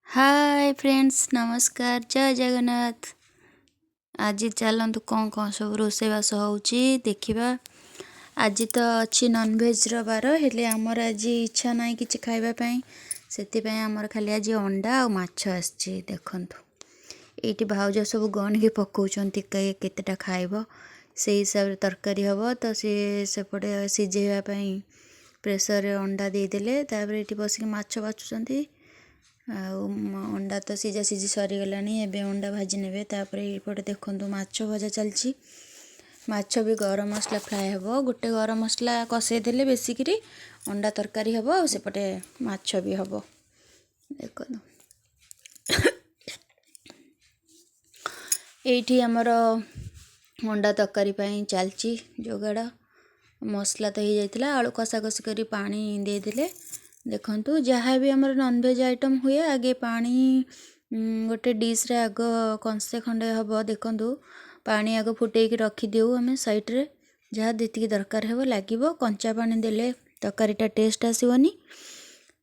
Hi friends, नमस्कार, जय जगन्नाथ। आज चलतु कौन कौन सब रोषेबास होची देखिबा। आज तो अच्छी नॉनवेज रो बार हेले आमर आज इच्छा ना कि खाइबा पई सेति पई आमर खाली आज अंडा और माछ आछी। देखंतु एटी भाउज सब गण के पकाउछंती केतेटा खाइबो से हिसाब रे तरकारी हबो। तो से सेपटे सिझेबा पई प्रेशर रे अंडा दे देले तापर एटी बसिक माछ बाछुचंती। अंडा तो सीझा सीझी सरी गलानी एबे अंडा भाजी नेबे। तापर एपटे देखंतु माछ भजा चलची। माछ भी गरम मसला फ्राए हबो, गोटे गरम मसला कसे देले बेसिकरी अंडा तरकारी हबो और सेपटे माछ भी हबो। देखंतु एठी हमर अंडा तरकारी पई चलची जोगाड़। मसला तो हो जाइतिला, आलू कसा कसी करी पानी दे देले। देखंतु जहाँ भी हमर नॉनवेज आइटम हुए आगे पानी गोटे डिश रे आग कंसे खंडे हबो। देखंतु पानी आग फुटेक रखी देउ हमें साइड रे, जहाँ जेतिकी दरकार हेबो लागिबो। कंचा पानी देले तरकारीटा टेस्ट आसीबनी।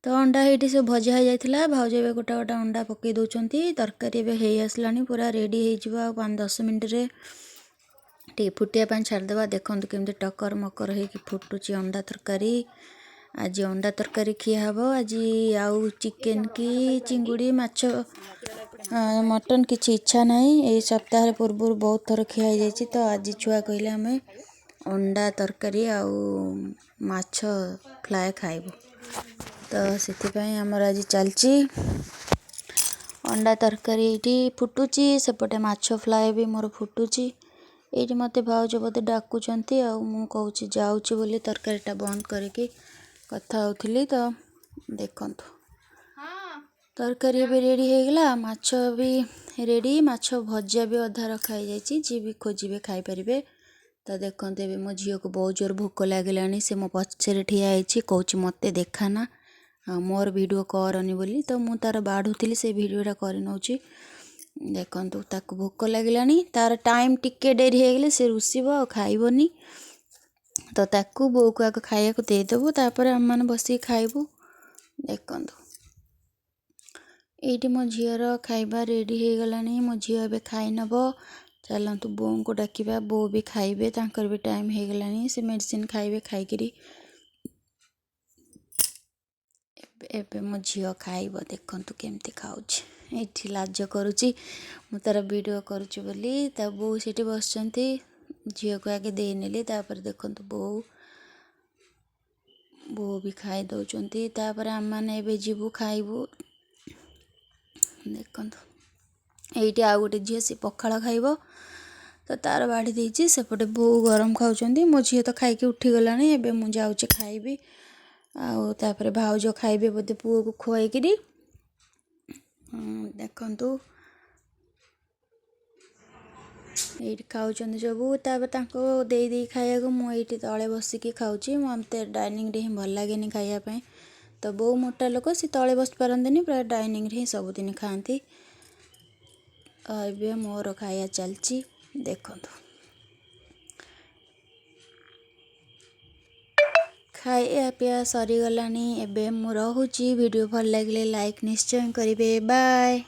तो अंडा हेटी सब भजा हो जाइतिला। भाउज एबे गोटा गोटा अंडा पकई दउचंती। तरकारी एबे हेई आसलानी, पूरा रेडी हेई जिबा 5-10 मिनिट रे टे फुटिया पानी छाड़ देबा। देखंतु केमते टकर मकर हेकी फुटुची अंडा तरकारी। आज अंडा तरकारी खिया हबो। आज आउ चिकेन की चिंगुड़ी माछ मटन किछि इच्छा नहीं। ए सप्ताह पूर्व बहुत थर खिया हो जाइछि। तो आज छुआ कहले हमें अंडा तरकारी आउ माछ फ्राए खाइबो। तो सेति पई हमर आज चलची अंडा तरकारी एटी फुटुची, सेपटे माछ फ्राए भी मोर फुटुची। एटी मते भाउज बोधे डाकुचंती आ मु कहूची जाउची बोली तरकारीटा बंद करके कथा होथिली। तो देखंतु तरकारी भी रेडी हो गला, माछ भी रेडी। माछ भजा भी अधा रखा हो जाइछि, जी भी खोजिबे खाइ परिबे। तो देखंतु एबे मो झियो को बहुत जोर भूख लागलानी। से मो पछरे ठिया आइछि, कहूची मते देखाना मोर वीडियो करनी बोली। तो मु तार बाढुथिली से वीडियोटा करि नउची। देखंतु ताको भूख लागलानी, तार टाइम टिके डेरी हो गले से रुसिबो खाइबोनी। तो ताकू बो को आग खाइया को दे देबो, तापर हम माने बसी खाइबो। देखंतु एटी मो झियर खाइबा रेडी हो गलानी। मो झियो एबे खाइ नबो। चलंतु बो को डाकिबा, बो भी खाइबे, तांकर भी टाइम हो गलानी। से मेडिसिन खाइबे, खाइकरी एबे मो झियो खाइबो। देखंतु केमती खाउची, एठी लाज करूची मु तार वीडियो करूची बोली। ता बो सेठी बसचंती, झियो को आगे दे नेली। तापर देखंतु बो भी खाइ दउचंती। तापर हम माने एबे जीवु खाइबु। देखंतु एठी आ गोटे झियो से पखाळ खाइबो। तो तार बाढ़ी देइछि, सेपटे बो गरम खाउचंती। मो झियो तो खाइके उठी गलानी। एबे मु जाउची खाइबी। आउ तापर भाउज खाइबे बोधे पुओ को खुआइकरी। देखंतु एठी खाउचंती सबू। तापर तांको देई देई खाइया को मु एठी तळे बसिकी खाउची। मते डाइनिंग रे ही भल लागेनी खाइया पई। तो बो मोटा लोक से तळे बस पारंदिनी, प्राय डाइनिंग रे ही सब दिन खांती। एबे मोर खाइया चलची। देखंतु खाइया पिया सरी गलानी। एबे मु रहूची। वीडियो भल लागले लाइक निश्चय करिवे। बाय।